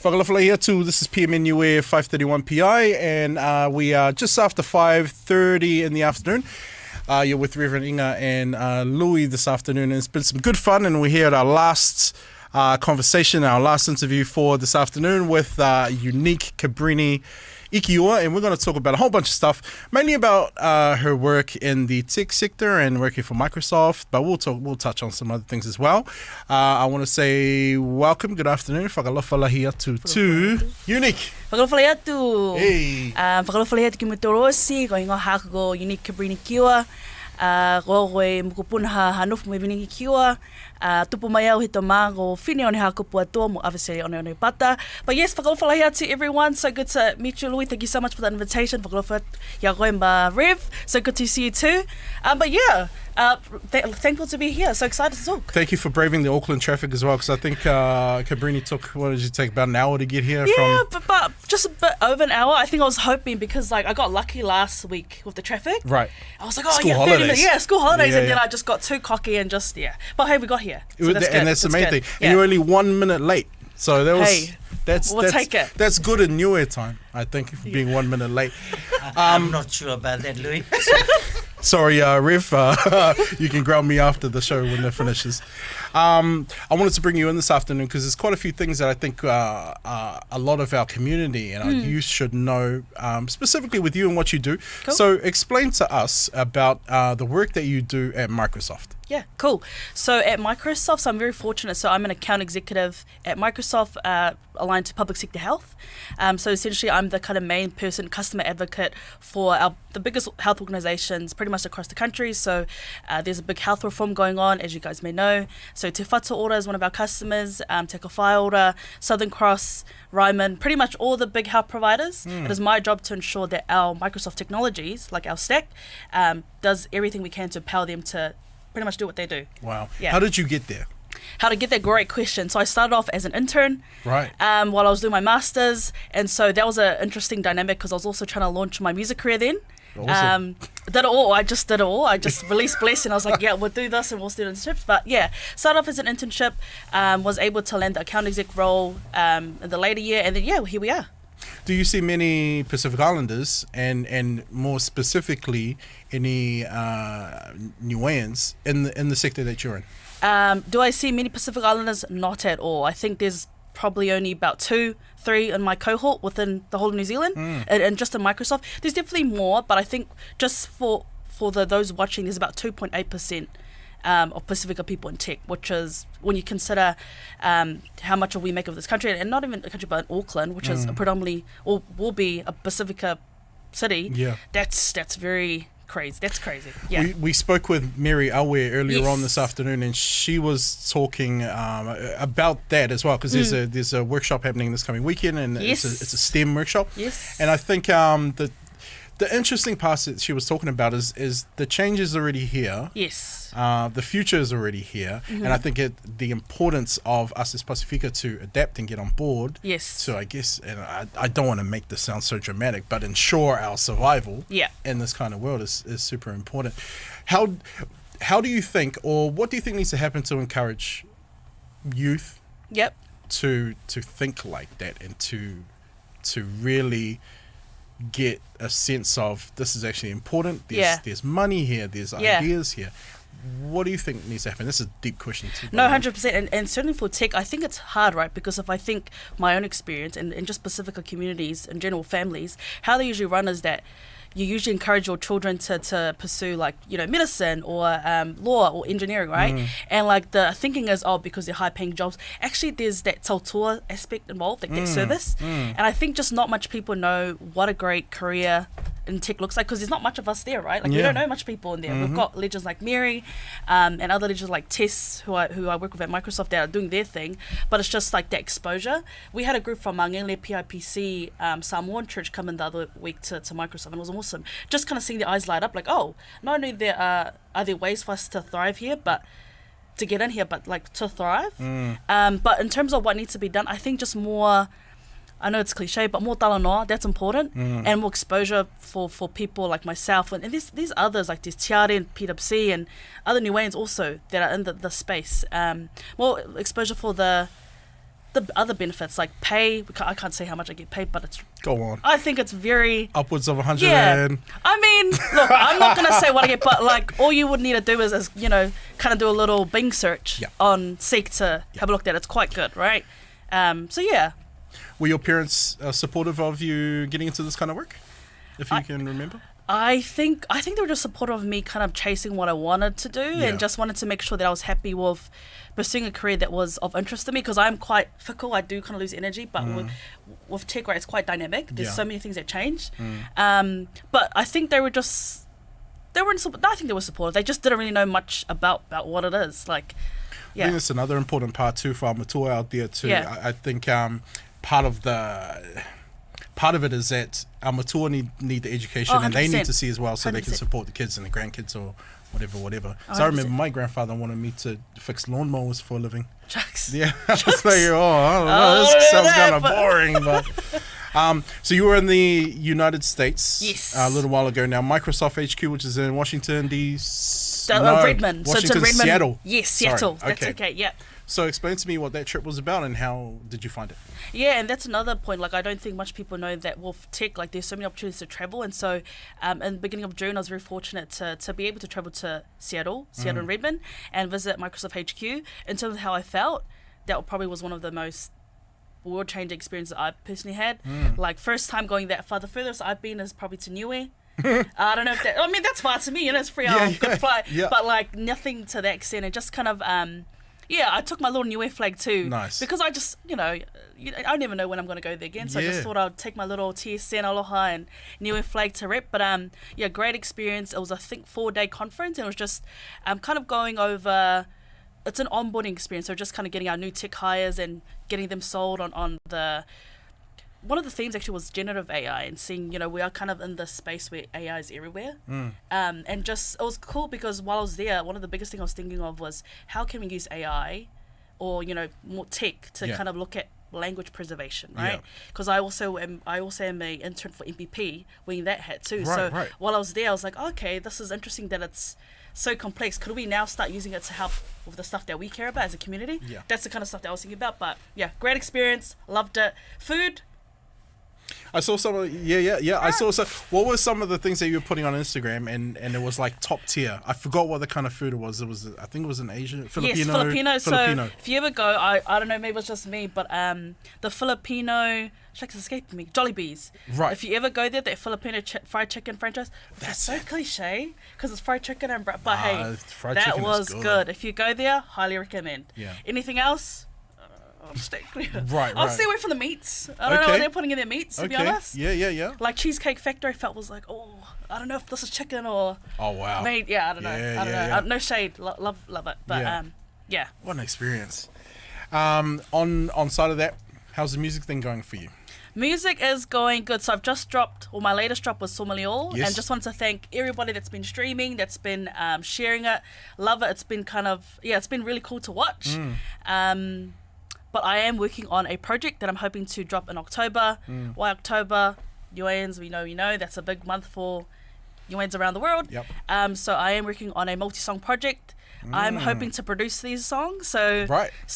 Fakaalofa here too. This is PMN Niue 531 PI, and we are just after 5:30 in the afternoon. You're with Reverend Inga and Louis this afternoon, and it's been some good fun, and we're here at our last conversation, our last interview for this afternoon with Eunique Cabrini Ikiua, and we're going to talk about a whole bunch of stuff, mainly about her work in the tech sector and working for Microsoft, but we'll touch on some other things as well. I want to say welcome, good afternoon, Fakaalofa lahi atu to Eunique. Fakaalofa lahi atu. Hey. Fakaalofa lahi atu ki mutorosi, ko ingo hako Eunique Cabrini Ikiua. Ko koe mukupunaha hanufu me Eunique Ikiua. Tupu mai au he tō mā ko whine one hako puatoa mo avasere one pata. But yes, whakalofa lahi atu everyone. So good to meet you, Louis. Thank you so much for that invitation. Whakalofa ya koe mba Rev. So good to see you too. But yeah, thankful to be here. So excited to talk. Thank you for braving the Auckland traffic as well, because I think Cabrini took, what did you take, about an hour to get here? Yeah, but just a bit over an hour. I think I was hoping because I got lucky last week with the traffic. Right. I was like, school 30 holidays. minutes. Yeah, school holidays. Yeah, and then yeah. I just got too cocky and just, yeah. But hey, we got here. So that's good. And that's the main thing. Yeah. And you're only 1 minute late. So that was we'll take it. That's good in Niue time, I think, for being 1 minute late. I'm not sure about that, Louis. Sorry, Rev. You can ground me after the show when it finishes. I wanted to bring you in this afternoon because there's quite a few things that I think a lot of our community and our youth should know, specifically with you and what you do. Cool. So explain to us about the work that you do at Microsoft. Yeah, cool. So at Microsoft, so I'm very fortunate. So I'm an account executive at Microsoft, aligned to public sector health. So essentially, I'm the kind of main person, customer advocate for the biggest health organizations pretty much across the country. So there's a big health reform going on, as you guys may know. So Te Whatu Ora is one of our customers, Te Whai Ora, Southern Cross, Ryman, pretty much all the big health providers. It is my job to ensure that our Microsoft technologies, like our stack, does everything we can to empower them to pretty much do what they do. Wow. Yeah. How did you get there? How to get that? Great question. So I started off as an intern, Right. while I was doing my masters, and so that was an interesting dynamic because I was also trying to launch my music career then. Awesome. Did it all. I just did it all. I just released Bless, and I was like, yeah, we'll do this and we'll do internships. But yeah, started off as an internship, was able to land the account exec role in the later year, and then yeah, here we are. Do you see many Pacific Islanders and more specifically any Niueans in the sector that you're in? Do I see many Pacific Islanders? Not at all. I think there's probably only about 2-3 in my cohort within the whole of New Zealand, and just in Microsoft. There's definitely more, but I think just for those watching, there's about 2.8% of Pacifica people in tech, which is, when you consider how much we make of this country, and not even a country but in Auckland, which is predominantly, or will be a Pacifica city. Yeah. That's very crazy. That's crazy. Yeah. We spoke with Mary Awe earlier Yes. on this afternoon, and she was talking about that as well, because there's a workshop happening this coming weekend, and Yes. it's a STEM workshop. Yes. And I think the interesting part that she was talking about is the change is already here. Yes. The future is already here, and I think the importance of us as Pacifica to adapt and get on board. Yes. So I guess, and I don't want to make this sound so dramatic, but ensure our survival Yeah. in this kind of world is super important. How do you think, or what do you think needs to happen to encourage youth Yep. to think like that, and to really get a sense of this is actually important? There's money here, there's ideas here. What do you think needs to happen? This is a deep question too. No, 100%. And certainly for tech, I think it's hard, right? Because if I think my own experience and just Pacifica communities in general, families, how they usually run is that you usually encourage your children to pursue, like, medicine or law or engineering, right? And like the thinking is, because they're high paying jobs. Actually, there's that tautua aspect involved, like that service. And I think just not much people know what a great career in tech looks like, because there's not much of us there, right? Like we don't know much people in there. We've got legends like Mary, and other legends like Tess, who I work with at Microsoft, that are doing their thing. But it's just like that exposure. We had a group from Ngele PIPC Samoan Church come in the other week to Microsoft, and it was awesome. Just kind of seeing their eyes light up, like, not only are there ways for us to thrive here, but to get in here, but like to thrive. But in terms of what needs to be done, I think just more, I know it's cliche, but more talanoa, that's important, and more exposure for people like myself, and these others, like there's Tiare and PWC and other Niueans also that are in the space. More exposure for the the other benefits like pay. I can't say how much I get paid, but it's. Go on. I think it's very Upwards of 100. Yeah. I mean, look, I'm not gonna say what I get, but like all you would need to do is you know, kind of do a little Bing search on Seek to have a look at it. It's quite good, right? So yeah. Were your parents supportive of you getting into this kind of work? If you can remember. I think they were just supportive of me kind of chasing what I wanted to do and just wanted to make sure that I was happy with pursuing a career that was of interest to me, because I'm quite fickle. I do kind of lose energy, but with tech, right, it's quite dynamic. There's so many things that change. But I think I think they were supportive. They just didn't really know much about what it is. Like, I think that's another important part too for our matua out there too. Yeah. I think part of it is that our matua need the education, and they need to see as well, so 100%. They can support the kids and the grandkids or whatever. So I remember my grandfather wanted me to fix lawnmowers for a living. Chucks. Yeah, I was like, I don't know, this sounds kind of boring, but. So you were in the United States a little while ago now. Microsoft HQ, which is in Washington, Redmond. Washington, so it's in Redmond. Seattle. Yes, Seattle. Sorry. That's okay, yeah. So explain to me what that trip was about and how did you find it? Yeah, and that's another point. Like, I don't think much people know that with tech, like, there's so many opportunities to travel. And so in the beginning of June, I was very fortunate to be able to travel to Seattle and Redmond, and visit Microsoft HQ. In terms of how I felt, that probably was one of the most world-changing experiences I've personally had. Like, first time going that far. The furthest I've been is probably to Niue. I don't know if that... I mean, that's far to me, you know, it's free, good flight. Yeah. But, like, nothing to that extent. And just kind of... I took my little Niue flag too. Nice. Because I just, you know, I never know when I'm going to go there again. So I just thought I'd take my little TSN Aloha and Niue flag to rep. But, great experience. It was, I think, 4-day conference. And it was just kind of going over... It's an onboarding experience. So just kind of getting our new tech hires and getting them sold on the... One of the themes actually was generative AI, and seeing, you know, we are kind of in this space where AI is everywhere. And just, it was cool because while I was there, one of the biggest things I was thinking of was how can we use AI or, you know, more tech to kind of look at language preservation, right? Because I also am an intern for MPP, wearing that hat too. While I was there, I was like, okay, this is interesting that it's so complex. Could we now start using it to help with the stuff that we care about as a community? That's the kind of stuff that I was thinking about. But yeah, great experience, loved it. Food, I saw some of I saw some. What were some of the things that you were putting on Instagram, and it was like top tier? I forgot what the kind of food it was. I think it was an Asian Filipino. Yes, Filipino. So if you ever go, I don't know, maybe it's just me, but the Filipino, it's escaping me, Jollibees. Right. If you ever go there, that Filipino fried chicken franchise, that's so cliche because it's fried chicken and but hey, that was good. If you go there, highly recommend. Yeah. Anything else? I'll stay clear. I'll stay away from the meats. I don't know what they're putting in their meats, to be honest. Yeah. Like Cheesecake Factory felt was like, I don't know if this is chicken or... Oh, wow. Made, I don't know. I don't know. No shade. Love it. But, What an experience. On side of that, how's the music thing going for you? Music is going good. So I've just dropped, my latest drop was Sommelier, and just wanted to thank everybody that's been streaming, that's been sharing it. Love it. It's been kind of, it's been really cool to watch. But I am working on a project that I'm hoping to drop in October. Why October? Niueans, we know that's a big month for Niueans around the world. So I am working on a multi-song project. I'm hoping to produce these songs. So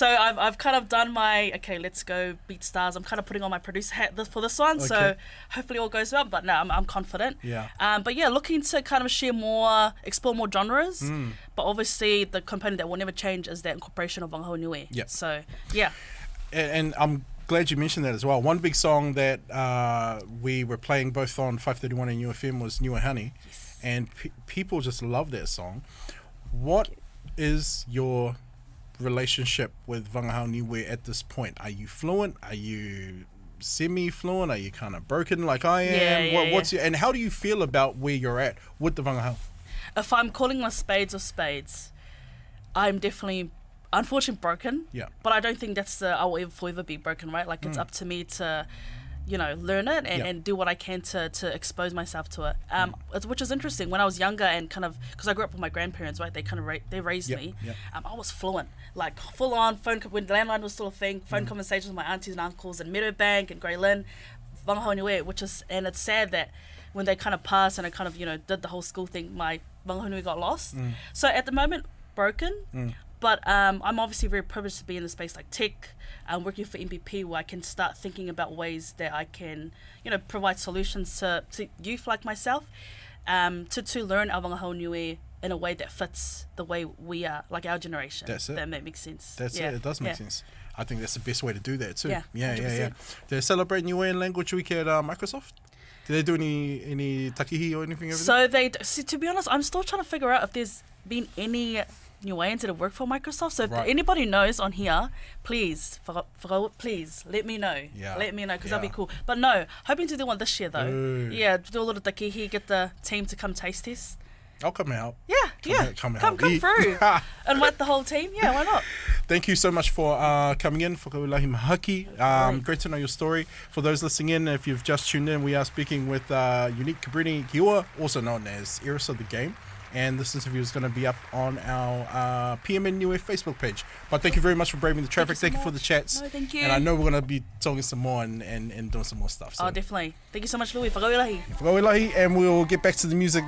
I've kind of done my, let's go beat stars. I'm kind of putting on my producer hat for this one. So hopefully all goes well. But no, I'm confident. But looking to kind of explore more genres. But obviously the component that will never change is that incorporation of Wangahau Niue. So And I'm glad you mentioned that as well. One big song that we were playing both on 531 and UFM was Niue Honey. And people just love that song. What is your relationship with Wangahau Niue at this point? Are you fluent? Are you semi-fluent? Are you kind of broken like I am? What's your, and how do you feel about where you're at with the Wangahau? If I'm calling my spades of spades, I'm definitely, unfortunately, broken. But I don't think that's I will forever be broken, right? Like, it's up to me to, learn it and do what I can to expose myself to it. Which is interesting. When I was younger and kind of, because I grew up with my grandparents, right? They kind of they raised me. I was fluent, like full on phone, when landline was still a thing, phone conversations with my aunties and uncles in Meadowbank and Grey Lynn, Wangahau Niue, and it's sad that when they kind of passed and I kind of, did the whole school thing, my Wangahau Niue got lost. So at the moment, broken, But I'm obviously very privileged to be in the space like tech, working for MPP, where I can start thinking about ways that I can, provide solutions to youth like myself, to learn Awangaho Niue in a way that fits the way we are, like our generation. That's it. That makes sense. That's it. It does make sense. I think that's the best way to do that too. Yeah, yeah. They celebrate Niuean Language Week at Microsoft. Do they do any takihi or anything over there? So to be honest, I'm still trying to figure out if there's been any Niueans that have worked for Microsoft. So if anybody knows on here, please let me know. Yeah. Let me know, because that'd be cool. But no, hoping to do one this year though. Ooh. Yeah, do a little takihi, get the team to come taste test. I'll come out. Come out. through. Invite the whole team. Yeah, why not? Thank you so much for coming in. Fakaalofa mahaki. Great to know your story. For those listening in, if you've just tuned in, we are speaking with Eunique Cabrini Ikiua, also known as Heiressofthegame. And this interview is going to be up on our PMN Niue Facebook page. But thank you very much for braving the traffic. Thank you for the chats. No, thank you. And I know we're going to be talking some more and doing some more stuff. So. Oh, definitely. Thank you so much, Louis. Whakauilahi. Whakauilahi, and we'll get back to the music.